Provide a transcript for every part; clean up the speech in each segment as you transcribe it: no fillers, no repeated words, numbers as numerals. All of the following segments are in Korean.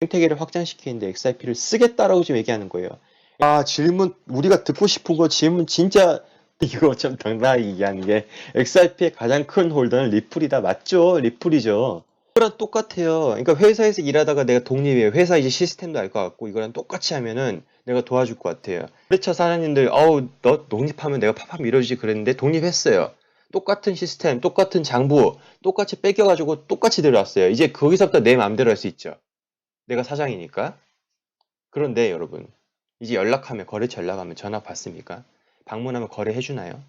생태계를 확장시키는데 XRP를 쓰겠다라고 지금 얘기하는 거예요. 아, 질문, 우리가 듣고 싶은 거 질문 진짜 이거 좀 당당하게 얘기하는 게 XRP의 가장 큰 홀더는 리플이다. 맞죠? 리플이죠. 이거랑 똑같아요. 그러니까 회사에서 일하다가 내가 독립해요. 회사 이제 시스템도 알 것 같고 이거랑 똑같이 하면은 내가 도와줄 것 같아요. 거래처 사장님들, 어우, 너 독립하면 내가 팍팍 밀어주지 그랬는데 독립했어요. 똑같은 시스템, 똑같은 장부, 똑같이 뺏겨가지고 똑같이 들어왔어요. 이제 거기서부터 내 마음대로 할 수 있죠. 내가 사장이니까. 그런데 여러분, 이제 연락하면, 거래처 연락하면 전화 받습니까? 방문하면 거래해주나요?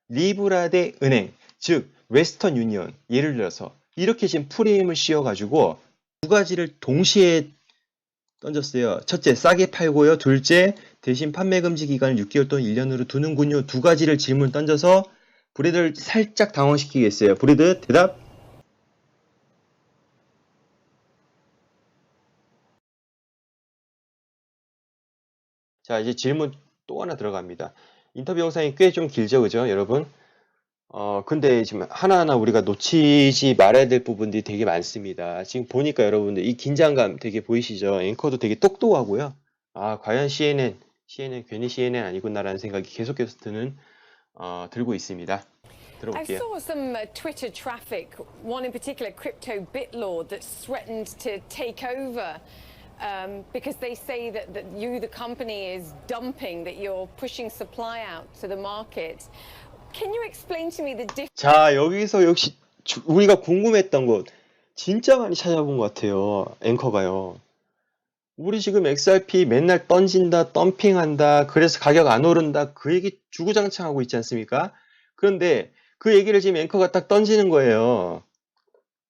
리브라 대 은행, 즉 웨스턴 유니언, 예를 들어서 이렇게 지금 프리미엄을 씌워가지고 두 가지를 동시에 던졌어요. 첫째, 싸게 팔고요. 둘째, 대신 판매 금지 기간을 6개월 또는 1년으로 두는군요. 두 가지를 질문 던져서 브리드를 살짝 당황시키겠어요. 브리드, 대답? 자, 이제 질문 또 하나 들어갑니다. 인터뷰 영상이 꽤 좀 길죠, 그죠, 여러분? 근데 지금 하나하나 우리가 놓치지 말아야 될 부분들이 되게 많습니다. 지금 보니까 여러분들 이 긴장감 되게 보이시죠? 앵커도 되게 똑똑하고요. 아, 과연 CNN 괜히 CNN 아니구나라는 생각이 계속해서 들고 있습니다. I 들어볼게요. saw some Twitter traffic, one in particular, Crypto BitLord, that's threatened to take over because they say that you, the company, is dumping, that you're pushing supply out to the market. Can you explain to me the difference? 자, 여기서 역시 우리가 궁금했던 것 진짜 많이 찾아본 것 같아요. 앵커가요. 우리 지금 XRP 맨날 던진다, 덤핑한다, 그래서 가격 안 오른다, 그 얘기 주구장창하고 있지 않습니까? 그런데 그 얘기를 지금 앵커가 딱 던지는 거예요.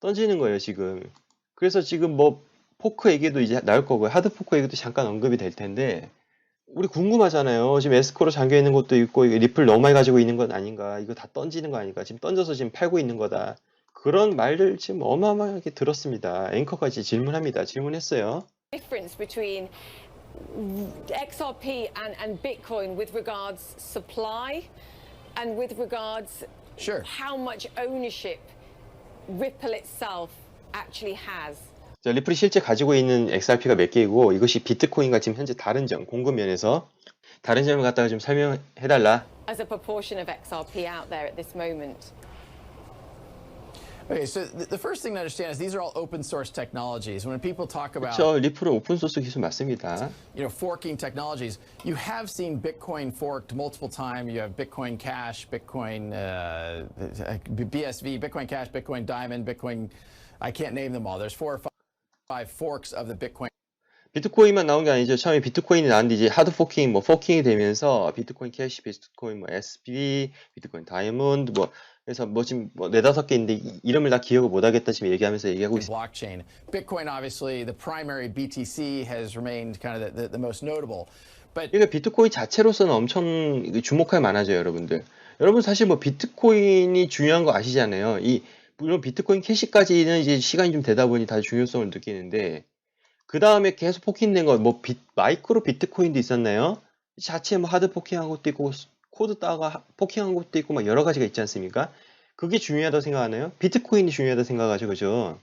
던지는 거예요, 지금. 그래서 지금 뭐, 포크 얘기도 이제 나올 거고요. 하드 포크 얘기도 잠깐 언급이 될 텐데, 우리 궁금하잖아요. 지금 에스코로 잠겨 있는 것도 있고, 이게 리플 너무 많이 가지고 있는 건 아닌가, 이거 다 던지는 거 아닌가, 지금 던져서 지금 팔고 있는 거다. 그런 말들 지금 어마어마하게 들었습니다. 앵커가 이제 질문합니다. 질문했어요. Difference between XRP and Bitcoin with regards supply and with regards Sure. how much ownership Ripple itself actually has? 자, 리플이 실제 가지고 있는 XRP가 몇 개이고 이것이 비트코인과 지금 현재 다른 점, 공급 면에서 다른 점을 갖다가 좀 설명해달라. As a proportion of XRP out there at this moment. Okay, so the first thing to understand is these are all open source technologies. When people talk about 그렇죠. 리플은 오픈소스 기술 맞습니다. forking technologies, you have seen Bitcoin forked multiple times. You have Bitcoin Cash, Bitcoin BSV, Bitcoin Cash, Bitcoin Diamond, Bitcoin. I can't name them all. There's 4 or 5 forks of the Bitcoin. 비트코인만 나온 게 아니죠. 처음에 비트코인이 나왔는데 이제 하드 포킹, 포킹이 되면서 비트코인 캐시, 비트코인 SB, 비트코인 다이아몬드 그래서 지금 4-5개 있는데 이름을 다 기억을 못 하겠다 지금 얘기하면서 얘기하고 있습니다. Blockchain. Bitcoin, obviously, the primary BTC has remained kind of the most notable. But 그러니까 비트코인 자체로서는 엄청 주목할 만하죠, 여러분들. 여러분 사실 비트코인이 중요한 거 아시잖아요. 물론 비트코인 캐시까지는 이제 시간이 좀 되다 보니 다들 중요성을 느끼는데 그 다음에 계속 포킹된 거, 마이크로 비트코인도 있었나요? 자체 하드 포킹한 것도 있고, 코드 따가 포킹한 것도 있고, 막 여러 가지가 있지 않습니까? 그게 중요하다고 생각하나요? 비트코인이 중요하다고 생각하죠, 그죠?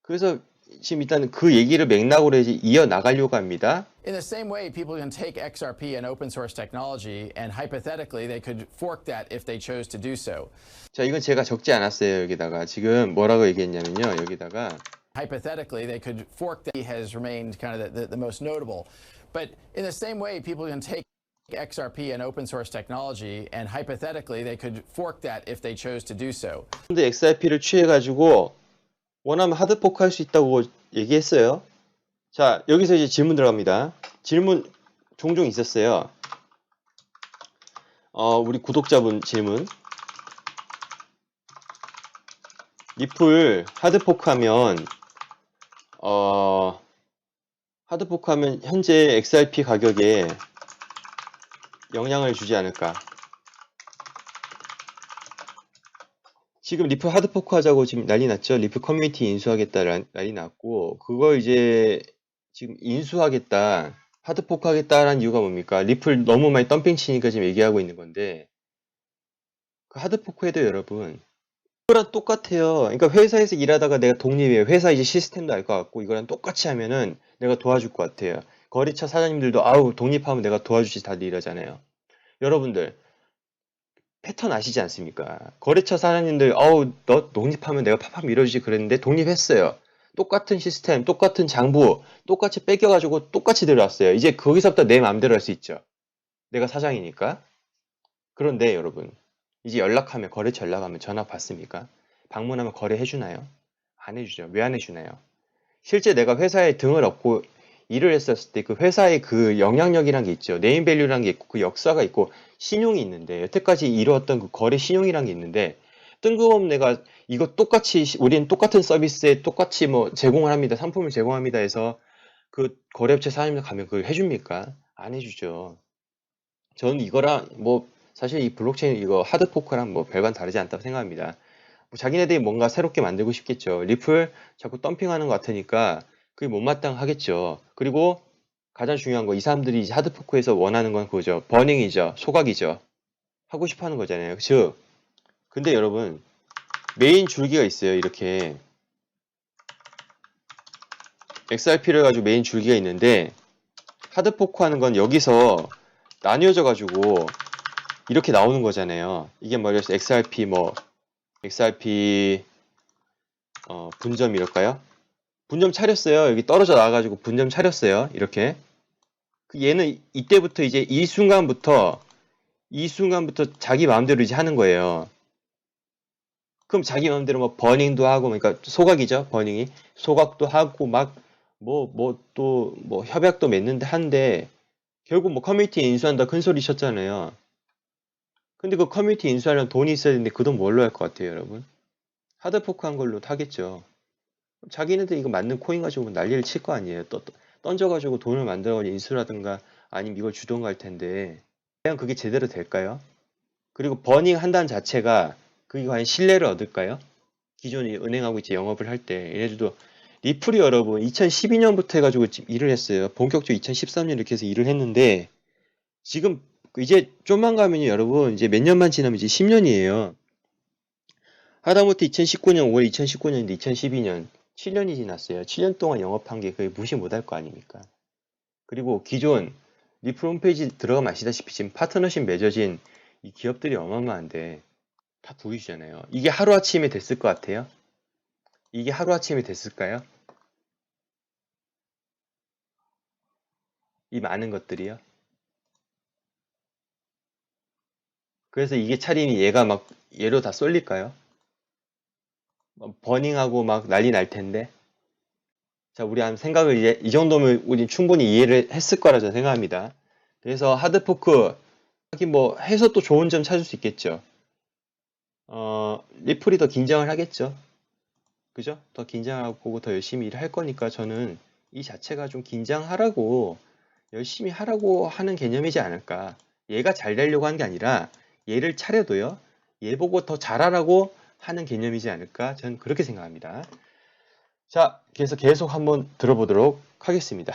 그래서 지금 일단 그 얘기를 맥락으로 이제 이어나가려고 합니다. in the same way, people can take XRP and open source technology, and hypothetically, they could fork that if they chose to do so. 자, 이건 제가 적지 않았어요, 여기다가. 지금 뭐라고 얘기했냐면요, 여기다가. Hypothetically, they could fork that has remained kind of the most notable. But in the same way, people can take XRP and open source technology, and hypothetically, they could fork that if they chose to do so. 근데 XRP를 취해가지고 원하면 하드포크 할 수 있다고 얘기했어요. 자, 여기서 이제 질문 들어갑니다. 질문 종종 있었어요. 우리 구독자분 질문. 리플 하드포크하면 현재 XRP 가격에 영향을 주지 않을까? 지금 리플 하드포크 하자고 지금 난리 났죠? 리플 커뮤니티 인수하겠다라는 난리 났고, 그거 이제 지금 인수하겠다, 하드포크 하겠다라는 이유가 뭡니까? 리플 너무 많이 덤핑 치니까 지금 얘기하고 있는 건데, 그 하드포크 해도 여러분, 그거랑 똑같아요. 그러니까 회사에서 일하다가 내가 독립해요. 회사 이제 시스템도 알 것 같고 이거랑 똑같이 하면은 내가 도와줄 것 같아요. 거래처 사장님들도 아우 독립하면 내가 도와주지 다들 이러잖아요. 여러분들 패턴 아시지 않습니까? 거래처 사장님들 아우 너 독립하면 내가 팍팍 밀어주지 그랬는데 독립했어요. 똑같은 시스템, 똑같은 장부, 똑같이 뺏겨가지고 똑같이 들어왔어요. 이제 거기서부터 내 마음대로 할 수 있죠. 내가 사장이니까. 그런데 여러분 이제 연락하면 거래처 연락하면 전화 받습니까? 방문하면 거래해주나요? 안 해주죠. 왜 안 해주나요? 실제 내가 회사에 등을 업고 일을 했었을 때 그 회사의 그 영향력이란 게 있죠. 네임밸류라는 게 있고 그 역사가 있고 신용이 있는데 여태까지 이루었던 그 거래 신용이란 게 있는데 뜬금없는 내가 이거 똑같이 우리는 똑같은 서비스에 똑같이 뭐 제공을 합니다. 상품을 제공합니다 해서 그 거래업체 사장님들 가면 그걸 해줍니까? 안 해주죠. 저는 이거랑 뭐 사실 이 블록체인 이거 하드포크랑 뭐 별반 다르지 않다고 생각합니다. 뭐 자기네들이 뭔가 새롭게 만들고 싶겠죠. 리플 자꾸 덤핑하는 것 같으니까 그게 못마땅하겠죠. 그리고 가장 중요한 거 이 사람들이 이제 하드포크에서 원하는 건 그거죠. 버닝이죠. 소각이죠. 하고 싶어 하는 거잖아요. 즉 근데 여러분 메인 줄기가 있어요. 이렇게 XRP를 가지고 메인 줄기가 있는데 하드포크 하는 건 여기서 나뉘어져 가지고 이렇게 나오는 거잖아요. 이게 말해서 XRP 뭐 XRP 분점이랄까요? 분점 차렸어요. 여기 떨어져 나와가지고 분점 차렸어요. 이렇게. 얘는 이때부터 이제 이 순간부터 자기 마음대로 이제 하는 거예요. 그럼 자기 마음대로 뭐 버닝도 하고, 그러니까 소각이죠. 버닝이 소각도 하고 막 또 뭐 협약도 맺는데 한데 결국 뭐 커뮤니티 인수한다 큰 소리 쳤잖아요. 근데 그 커뮤니티 인수하려면 돈이 있어야 되는데 그 돈 뭘로 할 것 같아요, 여러분? 하드포크 한 걸로 타겠죠. 자기네들 이거 맞는 코인 가지고 난리를 칠 거 아니에요. 던져가지고 돈을 만들어가지고 인수라든가 아니면 이걸 주던가 할 텐데 과연 그게 제대로 될까요? 그리고 버닝 한다는 자체가 그게 과연 신뢰를 얻을까요? 기존에 은행하고 이제 영업을 할 때 얘네들도 리플이 여러분 2012년부터 해가지고 지금 일을 했어요. 본격적으로 2013년 이렇게 해서 일을 했는데 지금 이제 좀만 가면요 여러분 이제 몇 년만 지나면 이제 10년이에요. 하다못해 2019년 5월 2019년인데 2012년 7년이 지났어요. 7년 동안 영업한 게 거의 무시 못할 거 아닙니까? 그리고 기존 리플 홈페이지 들어가면 아시다시피 지금 파트너십 맺어진 이 기업들이 어마어마한데 다 보이시잖아요. 이게 하루아침에 됐을 것 같아요? 이게 하루아침에 됐을까요? 이 많은 것들이요? 그래서 이게 차림이 얘가 막 얘로 다 쏠릴까요? 버닝하고 막 난리 날 텐데. 자, 우리 한 생각을 이제 이 정도면 우리 충분히 이해를 했을 거라 저는 생각합니다. 그래서 하드포크 하긴 뭐 해서 또 좋은 점 찾을 수 있겠죠. 리플이 더 긴장을 하겠죠. 그죠? 더 긴장하고 더 열심히 일을 할 거니까 저는 이 자체가 좀 긴장하라고 열심히 하라고 하는 개념이지 않을까. 얘가 잘 되려고 하는 게 아니라 얘를 차려도요. 얘 보고 더 잘하라고 하는 개념이지 않을까. 저는 그렇게 생각합니다. 자, 그래서 계속 한번 들어보도록 하겠습니다.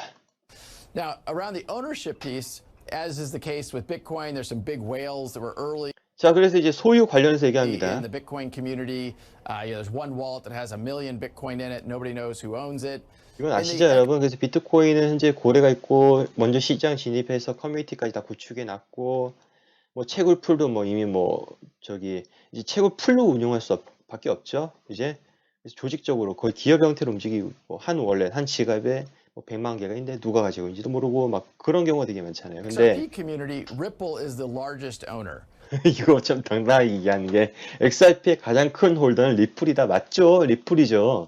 Now, around the ownership piece, as is the case with Bitcoin, there's some big whales that were early 자, 그래서 이제 소유 관련해서 in 얘기합니다. the Bitcoin community. There's one wallet that has 1 million Bitcoin in it. Nobody knows who owns it. 이건 In 아시죠, the 여러분? 그래서 비트코인은 현재 고래가 있고 먼저 시장 진입해서 커뮤니티까지 다 구축해 놨고 뭐 채굴풀도 뭐 이미 뭐 저기 이제 채굴풀로 운영할 수 밖에 없죠. 이제 그래서 조직적으로 거의 기업 형태로 움직이고 뭐 한 월렛, 한 지갑에 뭐 100만 개가 있는데 누가 가지고 있는지도 모르고 막 그런 경우가 되게 많잖아요. 근데 XRP community, Ripple is the largest owner. 이거 좀 당당하게 얘기하는 게 XRP의 가장 큰 홀더는 리플이다. 맞죠? 리플이죠.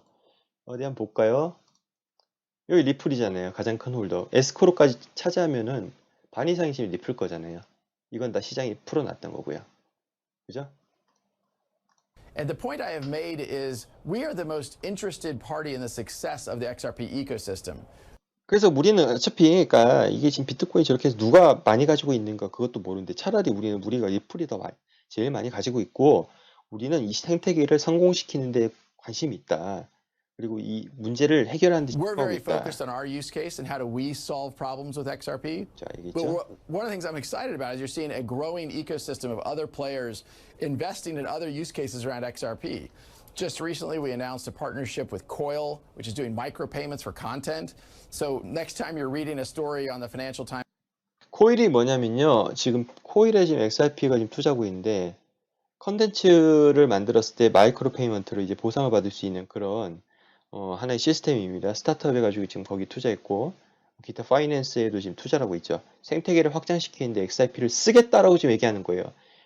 어디 한번 볼까요? 여기 리플이잖아요. 가장 큰 홀더. 에스코로까지 차지하면은 반 이상이 지금 리플 거잖아요. 이건 다 시장이 풀어놨던 거고요. 그죠? And the point I have made is we are the most interested party in the success of the XRP ecosystem. 그래서 우리는 어차피 그러니까 이게 지금 비트코인 저렇게 해서 누가 많이 가지고 있는가 그것도 모르는데 차라리 우리가 리플이 더 제일 많이 가지고 있고 우리는 이 생태계를 성공시키는 데 관심이 있다. 그리고 이 문제를 해결하는 데 We're 집중하고 very 있다. focused on our use case and how do we solve problems with XRP. 자, But 알겠죠? one of the things I'm excited about is you're seeing a growing ecosystem of other players investing in other use cases around XRP. Just recently, we announced a partnership with Coil, which is doing micropayments for content. So next time you're reading a story on the Financial Times, 코일이 뭐냐면요. 지금 코일에 지금 XRP가 지금 투자하고 있는데 컨텐츠를 만들었을 때 마이크로 페이먼트로 이제 보상을 받을 수 있는 그런 하나의 시스템입니다. 스타트업 해가지고 지금 거기 투자했고 기타 파이낸스에도 지금 투자를 하고 있죠. 생태계를 확장시키는데 XRP를 쓰겠다라고 지금 얘기하는 거예요.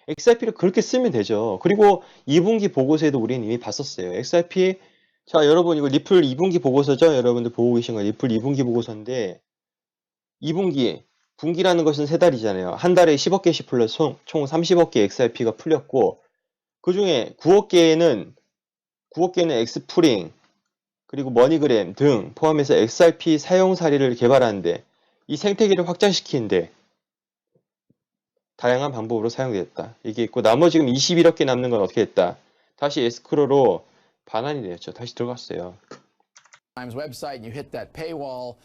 XRP를 그렇게 쓰면 되죠. 그리고 2분기 보고서에도 우리는 이미 봤었어요. XRP 자 여러분 이거 리플 2분기 보고서죠. 여러분들 보고 계신 거 리플 2분기 보고서인데 2분기 분기라는 것은 3달이잖아요. 한 달에 10억 개씩 풀려서 총 30억 개 XRP가 풀렸고 그 중에 9억 개는 엑스프링 그리고 머니그램 등 포함해서 XRP 사용 사례를 개발하는데 이 생태계를 확장시키는데 다양한 방법으로 사용됐다. 이게 있고 나머지 지금 21억 개 남는 건 어떻게 했다. 다시 에스크로로 반환이 되었죠. 다시 들어갔어요. Times website and you hit that paywall,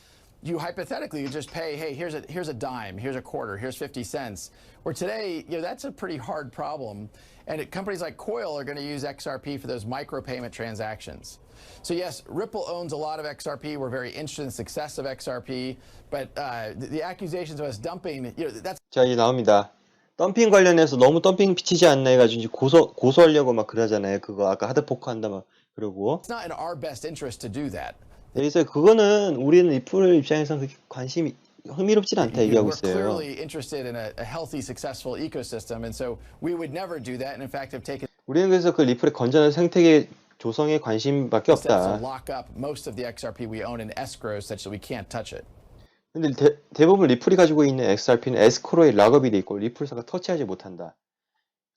you hypothetically you just pay, hey, here's a dime, here's a quarter, here's 50 cents. Where today, that's a pretty hard problem. And companies like Coil are going to use XRP for those micropayment transactions. So yes, Ripple owns a lot of XRP. We're very interested in the success of XRP, but the accusations of us dumping, that's 자, 이제 나옵니다. 덤핑 관련해서 너무 덤핑 비치지 않나 해가지고 이제 고소하려고 막 그러잖아요. 그거 아까 하드포크 한다 막 그러고. not in our best interest to do that. 그래서 그거는 우리는 리플 입장에서는 그렇게 관심이 흥미롭진 않다 얘기하고 We're 있어요. clearly interested in a healthy, successful ecosystem, and so we would never do that. And in fact, have taken 우리는 그래서 그 리플의 건전한 생태계 조성에 관심밖에 steps to 없다. lock up most of the XRP we own in escrow, such that we can't touch it. 근데 대부분 리플이 가지고 있는 XRP는 에스크로에 락업이 돼 있고 리플사가 터치하지 못한다.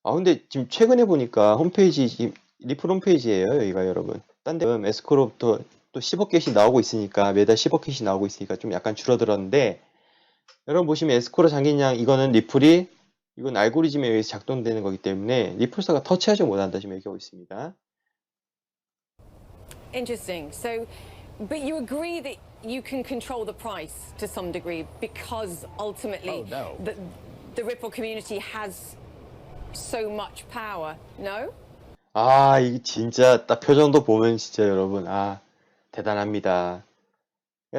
아 근데 지금 최근에 보니까 홈페이지 지금 리플 홈페이지예요 여기가 여러분. 딴 데 에스크로부터 또 10억 개씩 나오고 있으니까 매달 10억 개씩 나오고 있으니까 좀 약간 줄어들었는데 여러분 보시면 에스크로 잠긴양 이거는 리플이 이건 알고리즘에 의해서 작동되는 거기 때문에 리플사가 터치하지 못한다 지금 얘기하고 있습니다. Interesting. So, but you agree that you can control the price to some degree because ultimately Oh, no. the Ripple community has so much power. No? 아 이게 진짜 딱 표정도 보면 진짜 여러분 아 대단합니다.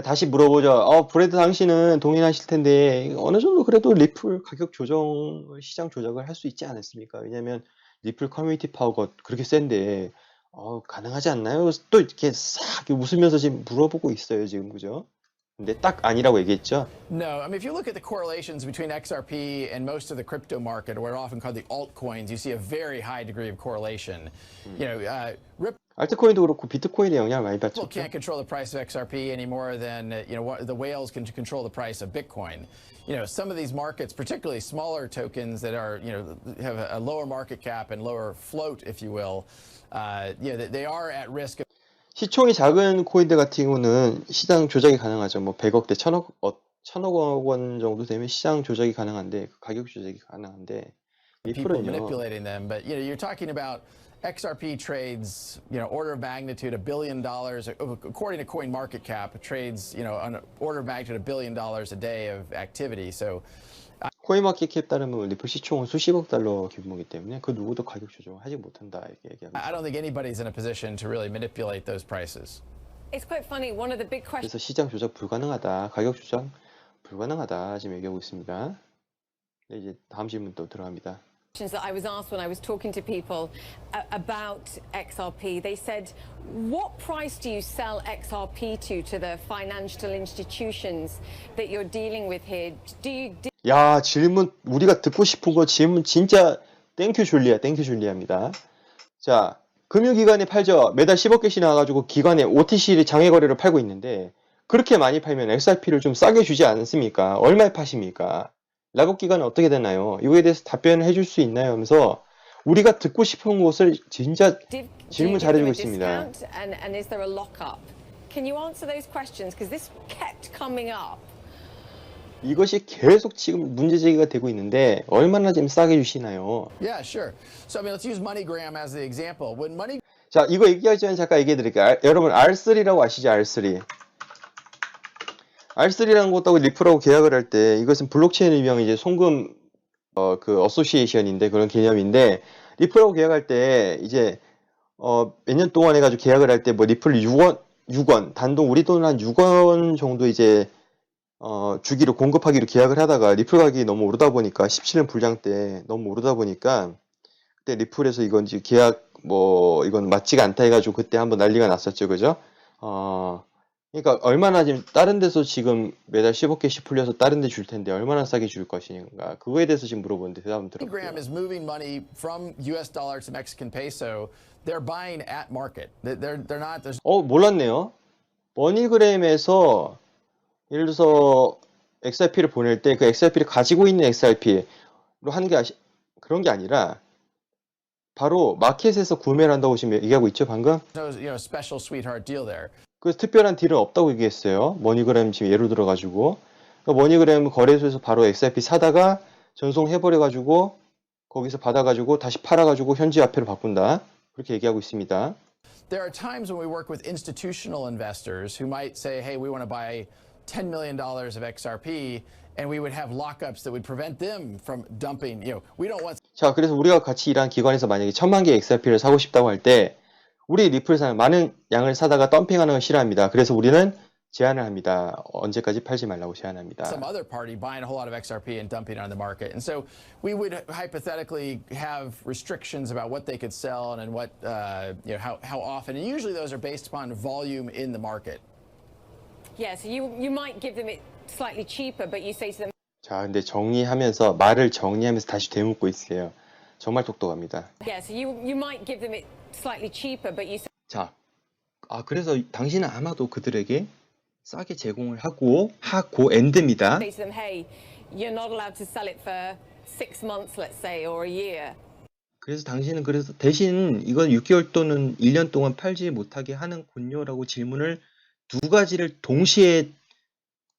다시 물어보죠. 브래드 당신은 동의하실 텐데 어느 정도 그래도 리플 가격 조정을 시장 조작을 할 수 있지 않았습니까? 왜냐면 리플 커뮤니티 파워가 그렇게 센데 가능하지 않나요? 또 이렇게 싹 웃으면서 지금 물어보고 있어요 지금 그죠? 근데 딱 아니라고 얘기했죠. No, I mean, if you look at the correlations between XRP and most of the crypto market, or what are often called the altcoins, you see a very high degree of correlation. Ripple 알트코인도 그렇고 비트코인에 영향을 많이 받죠. can't control the price of XRP any more than the whales can control the price of Bitcoin. Some of these markets, particularly smaller tokens that are have a lower market cap and lower float, if you will, they are at risk of 시총이 작은 코인들 같은 경우는 시장 조작이 가능하죠. 뭐 100억대, 1000억 원 정도 되면 시장 조작이 가능한데 가격 조작이 가능한데 people 리플은요. manipulating them. But you're talking about XRP trades, order of magnitude $1 billion, according to CoinMarketCap, trades, on an order of magnitude $1 billion a day of activity. So 코인마켓캡 따르면 리플 시총은 수십억 달러 규모이기 때문에 그 누구도 가격 조정하지 못한다 이렇게 얘기하고 I don't think anybody's in a position to really manipulate those prices. It's quite funny. One of the big questions 그래서 시장 조작 불가능하다, 가격 조작 불가능하다 지금 얘기하고 있습니다. 네, 이제 다음 질문 또 들어갑니다. that I was asked when I was talking to people about XRP, they said, what price do you sell XRP to the financial institutions that you're dealing with here? 야, 질문 우리가 듣고 싶은 거 질문 진짜 땡큐 줄리아입니다. 자, 금융기관에 팔죠. 매달 10억 개씩 나와가지고 기관에 OTC 장외 거래로 팔고 있는데 그렇게 많이 팔면 XRP를 좀 싸게 주지 않습니까? 얼마에 파십니까? 락업 기간은 어떻게 되나요? 이거에 대해서 답변을 해줄 수 있나요? 하면서 우리가 듣고 싶은 것을 진짜 질문 잘해주고 있습니다. And is there a lockup? Can you answer those questions? Because this kept coming up. 이것이 계속 지금 문제 제기가 되고 있는데 얼마나 지금 싸게 주시나요? Yeah, sure. So I mean, let's use MoneyGram as the example. When 자, 이거 얘기하기 전에 잠깐 얘기해 드릴게요. 여러분 R3라고 아시죠? R3. R3라는 것하고 리플하고 계약을 할 때 이것은 블록체인 일명 이제 송금 그 어소시에이션인데 그런 개념인데 리플하고 계약할 때 이제 몇 년 동안 해가지고 계약을 할 때 뭐 리플 6원 단돈 우리 돈 한 6원 정도 이제 주기로 공급하기로 계약을 하다가 리플 가격이 너무 오르다 보니까 17년 불량 때 너무 오르다 보니까 그때 리플에서 이건 이제 계약 뭐 이건 맞지가 않다 해가지고 그때 한번 난리가 났었죠, 그죠? 그러니까 얼마나 지금 다른 데서 지금 매달 15개씩 풀려서 다른 데 줄 텐데 얼마나 싸게 줄 것인가 그거에 대해서 지금 물어보는데 대답 한번 들어볼게요. MoneyGram is moving money from US dollar to Mexican peso. They're buying at market. They're not. There's 몰랐네요. 머니그램에서 예를 들어서 XRP를 보낼 때 그 XRP를 가지고 있는 XRP로 하는 게 그런 게 아니라 바로 마켓에서 구매를 한다고 지금 얘기하고 있죠, 방금? no special sweetheart deal there. 그래서 특별한 딜은 없다고 얘기했어요. 머니그램 지금 예로 들어가지고. 그러니까 머니그램 거래소에서 바로 XRP 사다가 전송해버려가지고 거기서 받아가지고 다시 팔아가지고 현지 화폐로 바꾼다. 그렇게 얘기하고 있습니다. There are times when we work with institutional investors who might say, hey, we want to buy $10 million of XRP, and we would have lockups that would prevent them from dumping. We don't want. 자, 그래서 우리가 같이 일하는 기관에서 만약에 1000만 개 XRP를 사고 싶다고 할 때 우리 리플 사는 많은 양을 사다가 덤핑하는 걸 싫어합니다. 그래서 우리는 제한을 합니다. 언제까지 팔지 말라고 제한합니다. Some other party buying a whole lot of XRP and dumping it on the market. And so we would hypothetically have restrictions about what they could sell and what, how often. And usually those are based upon volume in the market. Yeah, so you might give them it slightly cheaper, but you say to them, 자, 근데 말을 정리하면서 다시 되묻고 있어요. 정말 똑똑합니다. yeah, so you might give them it slightly cheaper, but you say 자, 그래서 당신은 아마도 그들에게 싸게 제공을 하고 엔드입니다. to them, hey, you're not allowed to sell it for 6 months, let's say, or a year. 그래서 당신은 그래서 대신 이건 6개월 또는 1년 동안 팔지 못하게 하는군요라고 질문을 두 가지를 동시에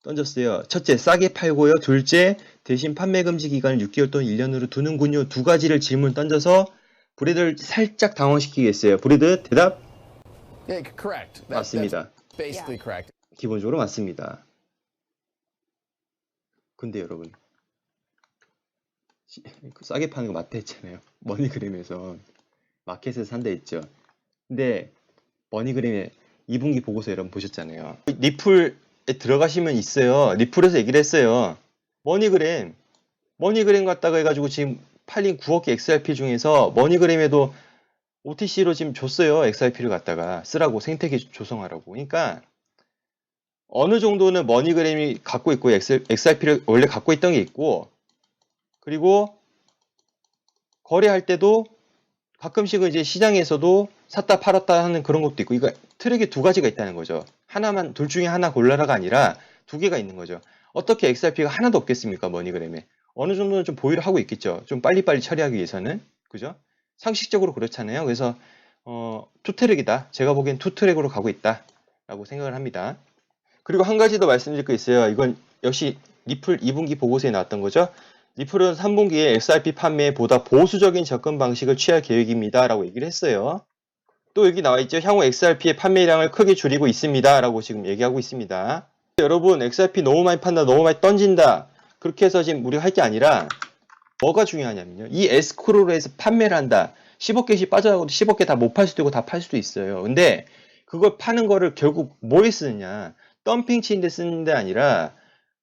던졌어요. 첫째, 싸게 팔고요. 둘째, 대신 판매 금지 기간을 6개월 또는 1년으로 두는군요. 두 가지를 질문 던져서 브래드를 살짝 당황시키게 했어요. 브래드 대답? Yeah, correct. 맞습니다. That's basically correct. 기본적으로 맞습니다. 근데 여러분 싸게 파는 거 맞다 했잖아요. 머니그램에서 마켓에서 산다 했죠. 근데 머니그램의 2분기 보고서 여러분 보셨잖아요. 리플에 들어가시면 있어요. 리플에서 얘기를 했어요. 머니그램 갖다가 해가지고 지금 팔린 9억 개 XRP 중에서 머니그램에도 OTC로 지금 줬어요. XRP를 갖다가 쓰라고 생태계 조성하라고. 그러니까 어느 정도는 머니그램이 갖고 있고 XRP를 원래 갖고 있던 게 있고 그리고 거래할 때도 가끔씩은 이제 시장에서도 샀다 팔았다 하는 그런 것도 있고 이거 트랙이 두 가지가 있다는 거죠. 하나만 둘 중에 하나 골라라가 아니라 두 개가 있는 거죠. 어떻게 XRP가 하나도 없겠습니까? 머니그램에. 어느 정도는 좀 보유를 하고 있겠죠. 좀 빨리빨리 처리하기 위해서는. 그죠? 상식적으로 그렇잖아요. 그래서 투트랙이다. 제가 보기엔 투트랙으로 가고 있다. 라고 생각을 합니다. 그리고 한 가지 더 말씀드릴 거 있어요. 이건 역시 리플 2분기 보고서에 나왔던 거죠. 리플은 3분기에 XRP 판매에 보다 보수적인 접근 방식을 취할 계획입니다. 라고 얘기를 했어요. 또 여기 나와 있죠. 향후 XRP의 판매량을 크게 줄이고 있습니다. 라고 지금 얘기하고 있습니다. 여러분 XRP 너무 많이 판다. 너무 많이 던진다. 그렇게 해서 지금 우리가 할 게 아니라 뭐가 중요하냐면요. 이 에스크로로 해서 판매를 한다. 10억 개씩 빠져나가도 10억 개 다 못 팔 수도 있고 다 팔 수도 있어요. 근데 그걸 파는 거를 결국 뭐에 쓰느냐. 덤핑 치는 데 쓰는 데 아니라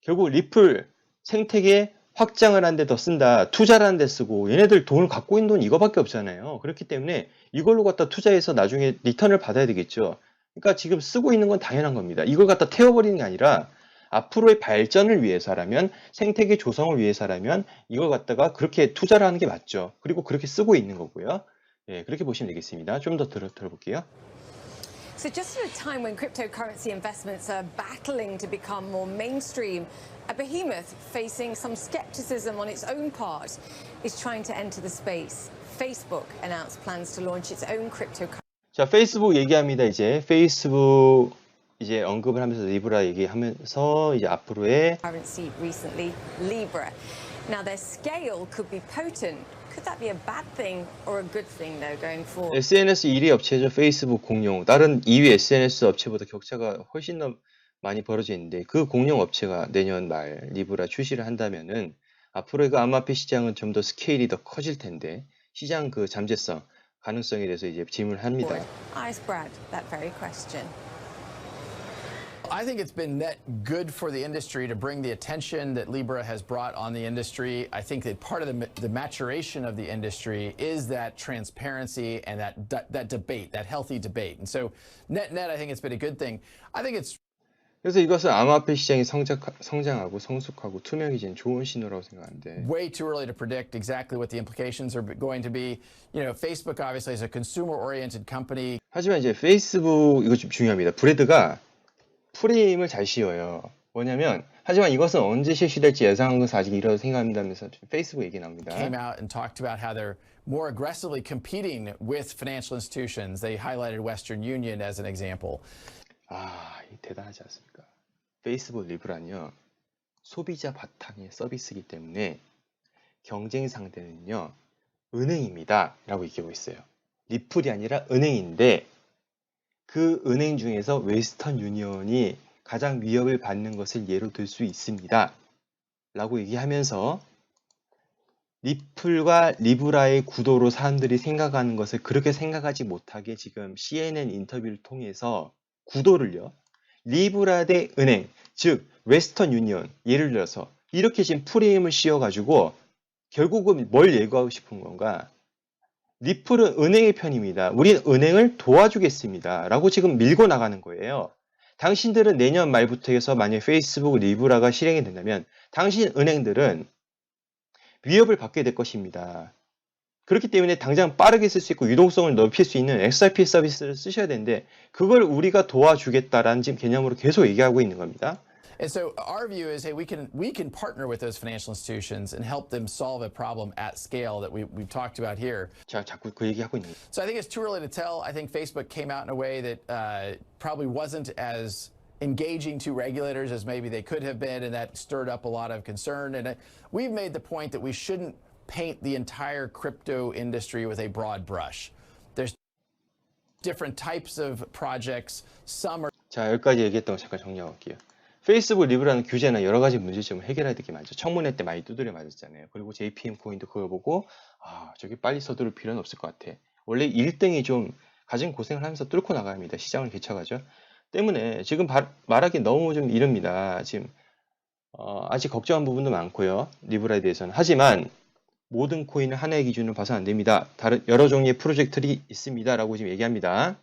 결국 리플 생태계 확장을 하는 데 더 쓴다. 투자를 하는 데 쓰고 얘네들 돈을 갖고 있는 돈 이거밖에 없잖아요. 그렇기 때문에 이걸로 갖다 투자해서 나중에 리턴을 받아야 되겠죠. 그러니까 지금 쓰고 있는 건 당연한 겁니다. 이걸 갖다 태워버리는 게 아니라 앞으로의 발전을 위해서라면 생태계 조성을 위해서라면 이걸 갖다가 그렇게 투자를 하는 게 맞죠. 그리고 그렇게 쓰고 있는 거고요. 예, 그렇게 보시면 되겠습니다. 좀 더 들어볼게요. So just at a time when cryptocurrency investments are battling to become more mainstream, a behemoth facing some skepticism on its own part is trying to enter the space. Facebook announced plans to launch its own cryptocurrency. 자, 페이스북 얘기합니다. 이제 페이스북 이제 언급을 하면서 리브라 얘기하면서 이제 앞으로의 Recently, Libra. Now their scale could be potent, Could that be a bad thing or a good thing though going forward? SNS 1위 업체죠. 페이스북 공룡. 다른 2위 SNS 업체보다 격차가 훨씬 더 많이 벌어져 있는데 그 공룡 업체가 내년 말 리브라 출시를 한다면은 앞으로의 그 암호화폐 시장은 좀 더 스케일이 더 커질 텐데 시장 그 잠재성, 가능성에 대해서 이제 질문을 합니다. Ice Brad, that very question. I think it's been net good for the industry to bring the attention that Libra has brought on the industry. I think that part of the maturation of the industry is that transparency and that debate, that healthy debate. And so net, I think it's been a good thing. I think it's 그래서 이것은 암호화폐 시장이 성장하고 성숙하고 투명해진 좋은 신호라고 생각하는데 way too early to predict exactly what the implications are going to be. You know, Facebook obviously is a consumer-oriented company. 하지만 이제 페이스북 이거 좀 중요합니다. 브래드가 프레임을 잘 씌워요. 뭐냐면 하지만 이것은 언제 실시될지 예상한 것은 아직 이라고 생각한다면서 페이스북 얘기 나옵니다. Came out and talked about how they're more aggressively competing with financial institutions. They highlighted Western Union as an example. 아, 대단하지 않습니까? 페이스북 리브라는요. 소비자 바탕의 서비스이기 때문에 경쟁 상대는요. 은행입니다. 라고 얘기하고 있어요. 리플이 아니라 은행인데 그 은행 중에서 웨스턴 유니언이 가장 위협을 받는 것을 예로 들 수 있습니다. 라고 얘기하면서 리플과 리브라의 구도로 사람들이 생각하는 것을 그렇게 생각하지 못하게 지금 CNN 인터뷰를 통해서 구도를요. 리브라 대 은행, 즉 웨스턴 유니언 예를 들어서 이렇게 지금 프레임을 씌워가지고 결국은 뭘 예고하고 싶은 건가? 리플은 은행의 편입니다. 우리는 은행을 도와주겠습니다. 라고 지금 밀고 나가는 거예요. 당신들은 내년 말부터 해서 만약 페이스북 리브라가 실행이 된다면 당신 은행들은 위협을 받게 될 것입니다. 그렇기 때문에 당장 빠르게 쓸 수 있고 유동성을 넓힐 수 있는 XRP 서비스를 쓰셔야 되는데 그걸 우리가 도와주겠다라는 지금 개념으로 계속 얘기하고 있는 겁니다. And so our view is, hey, we can partner with those financial institutions and help them solve a problem at scale that we've talked about here. 자, 자꾸 그 얘기하고 있는 거예요. So I think it's too early to tell. I think Facebook came out in a way that probably wasn't as engaging to regulators as maybe they could have been, and that stirred up a lot of concern. And we've made the point that we shouldn't paint the entire crypto industry with a broad brush. There's different types of projects. Some are 자, 여기까지 얘기했던 거 잠깐 정리하고 올게요. 페이스북 리브라는 규제나 여러 가지 문제점을 해결해야 될 게 많죠. 청문회 때 많이 두드려 맞았잖아요. 그리고 JPM 코인도 그걸 보고 아, 저기 빨리 서두를 필요는 없을 것 같아. 원래 1등이 좀 가진 고생을 하면서 뚫고 나가야 합니다. 시장을 개척하죠. 때문에 지금 말하기 너무 좀 이릅니다. 지금 아직 걱정한 부분도 많고요. 리브라에 대해서는. 하지만 모든 코인을 하나의 기준으로 봐서 안 됩니다. 다른 여러 종류의 프로젝트들이 있습니다. 라고 지금 얘기합니다.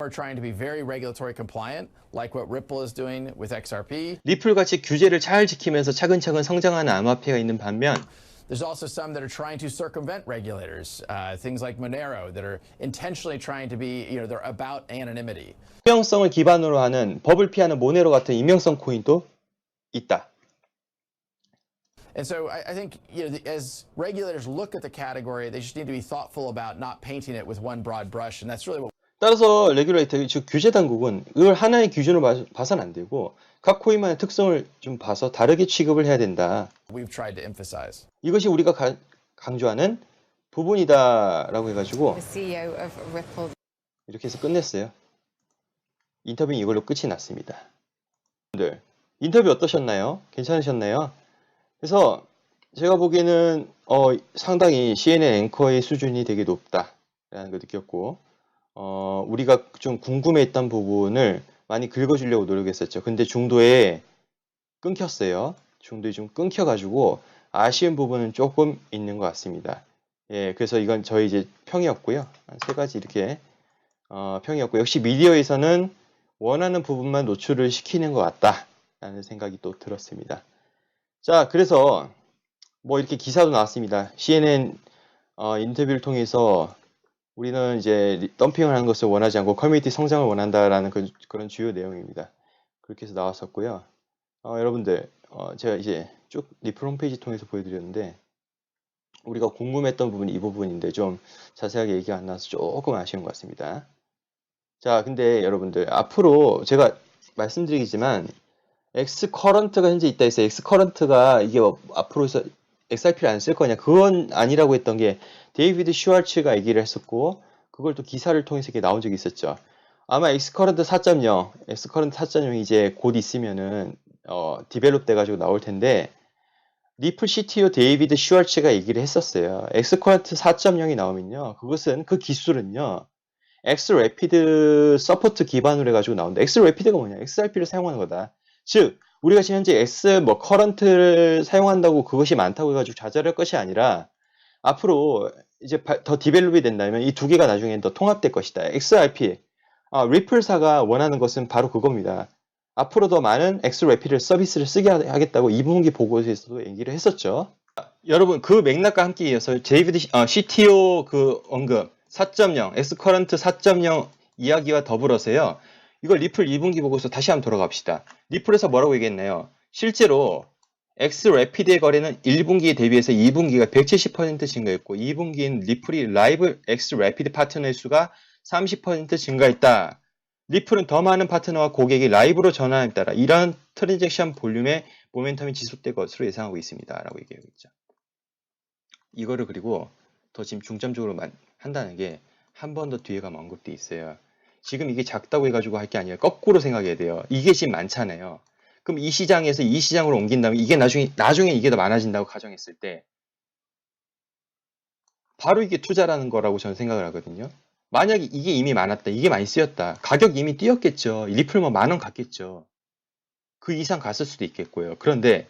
are trying to be very regulatory compliant, like what Ripple is doing with XRP. 리플 같이 규제를 잘 지키면서 차근차근 성장하는 암호화폐가 있는 반면 There's also some that are trying to circumvent regulators, things like Monero, that are intentionally trying to be, they're about anonymity. 투명성을 기반으로 하는 법을 피하는 모네로 같은 익명성 코인도 있다. And so I think, as regulators look at the category, they just need to be thoughtful about not painting it with one broad brush, and that's really what. 따라서 레귤레이터, 즉 규제 당국은 이걸 하나의 기준으로 봐서는 안 되고 각 코인만의 특성을 좀 봐서 다르게 취급을 해야 된다. We've tried to emphasize. 이것이 우리가 강조하는 부분이다라고 해가지고 The CEO of Ripple. 이렇게 해서 끝냈어요. 인터뷰는 이걸로 끝이 났습니다. 여러분들 인터뷰 어떠셨나요? 괜찮으셨나요? 그래서 제가 보기에는 상당히 CNN 앵커의 수준이 되게 높다라는 걸 느꼈고 우리가 좀 궁금해했던 부분을 많이 긁어주려고 노력했었죠. 근데 중도에 끊겼어요. 중도에 좀 끊겨가지고 아쉬운 부분은 조금 있는 것 같습니다. 예, 그래서 이건 저희 이제 평이었고요. 한 세 가지 이렇게 평이었고 역시 미디어에서는 원하는 부분만 노출을 시키는 것 같다라는 생각이 또 들었습니다. 자, 그래서 뭐 이렇게 기사도 나왔습니다. CNN 인터뷰를 통해서 우리는 이제 덤핑을 하는 것을 원하지 않고 커뮤니티 성장을 원한다라는 그런 주요 내용입니다. 그렇게 해서 나왔었고요. 여러분들 제가 이제 쭉 리플 홈페이지 통해서 보여드렸는데 우리가 궁금했던 부분이 이 부분인데 좀 자세하게 얘기가 안 나와서 조금 아쉬운 것 같습니다. 자, 근데 여러분들 앞으로 제가 말씀드리겠지만 엑스커런트가 현재 있다 해서 엑스커런트가 이게 앞으로서 XRP를 안 쓸 거냐? 그건 아니라고 했던 게 데이비드 슈왈츠가 얘기를 했었고 그걸 또 기사를 통해서 이렇게 나온 적이 있었죠. 아마 엑스커런트 4.0이 이제 곧 있으면은 디벨롭 돼가지고 나올 텐데 리플 CTO 데이비드 슈왈츠가 얘기를 했었어요. 엑스커런트 4.0이 나오면요, 그것은 그 기술은요, 엑스래피드 서포트 기반으로 해가지고 나온다. 엑스래피드가 뭐냐? XRP를 사용하는 거다. 즉 우리가 지금 현재 커런트를 사용한다고 그것이 많다고 해가지고 좌절할 것이 아니라 앞으로 이제 더 디벨롭이 된다면 이 두 개가 나중에 더 통합될 것이다. XRP, 리플사가 원하는 것은 바로 그겁니다. 앞으로 더 많은 엑스래피드 서비스를 쓰게 하겠다고 2분기 보고서에서도 얘기를 했었죠. 여러분 그 맥락과 함께 이어서 데이비드 CTO 그 언급 4.0, 엑스커런트 4.0 이야기와 더불어서요. 이걸 리플 2분기 보고서 다시 한번 돌아갑시다. 리플에서 뭐라고 얘기했나요? 실제로 엑스래피드의 거래는 1분기에 대비해서 2분기가 170% 증가했고 2분기엔 리플이 라이브 엑스래피드 파트너의 수가 30% 증가했다. 리플은 더 많은 파트너와 고객이 라이브로 전환에 따라 이러한 트랜잭션 볼륨의 모멘텀이 지속될 것으로 예상하고 있습니다. 라고 얘기하고 있죠. 이거를 그리고 더 지금 중점적으로 한다는 게 한 번 더 뒤에 가면 언급돼 있어요. 지금 이게 작다고 해가지고 할 게 아니라 거꾸로 생각해야 돼요. 이게 지금 많잖아요. 그럼 이 시장에서 이 시장으로 옮긴다면 이게 나중에 이게 더 많아진다고 가정했을 때 바로 이게 투자라는 거라고 저는 생각을 하거든요. 만약에 이게 이미 많았다, 이게 많이 쓰였다, 가격 이미 뛰었겠죠. 리플 뭐 10,000원 갔겠죠. 그 이상 갔을 수도 있겠고요. 그런데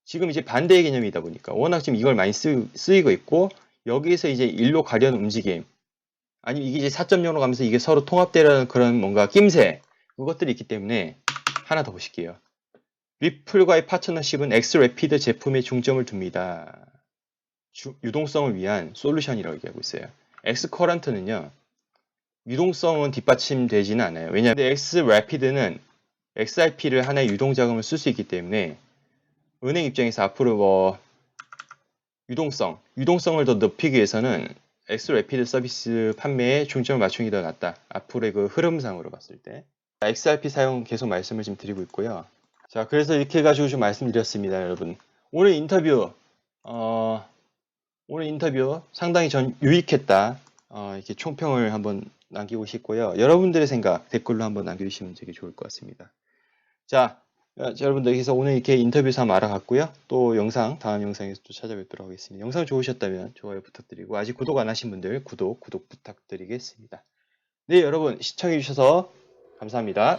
지금 이제 반대의 개념이다 보니까 워낙 지금 이걸 많이 쓰이고 있고 여기에서 이제 일로 가려는 움직임 아니면 이게 이제 4.0으로 가면서 이게 서로 통합되라는 그런 뭔가 낌새 그것들이 있기 때문에 하나 더 보실게요. 리플과의 파트너십은 엑스래피드 제품에 중점을 둡니다. 유동성을 위한 솔루션이라고 얘기하고 있어요. 엑스커런트는요. 유동성은 뒷받침되지는 않아요. 왜냐하면 엑스래피드는 XRP를 하나의 유동자금을 쓸 수 있기 때문에 은행 입장에서 앞으로 뭐 유동성을 더 높이기 위해서는 엑스래피드 서비스 판매에 중점을 맞추는 게 더 낫다. 앞으로의 그 흐름상으로 봤을 때. XRP 사용 계속 말씀을 지금 드리고 있고요. 자, 그래서 이렇게 해가지고 좀 말씀드렸습니다, 여러분. 오늘 인터뷰 상당히 전 유익했다. 이렇게 총평을 한번 남기고 싶고요. 여러분들의 생각 댓글로 한번 남겨주시면 되게 좋을 것 같습니다. 자, 여러분들 여기서 오늘 이렇게 인터뷰 삼아 알아갔고요. 또 다음 영상에서 또 찾아뵙도록 하겠습니다. 영상 좋으셨다면 좋아요 부탁드리고 아직 구독 안 하신 분들 구독 부탁드리겠습니다. 네, 여러분 시청해 주셔서 감사합니다.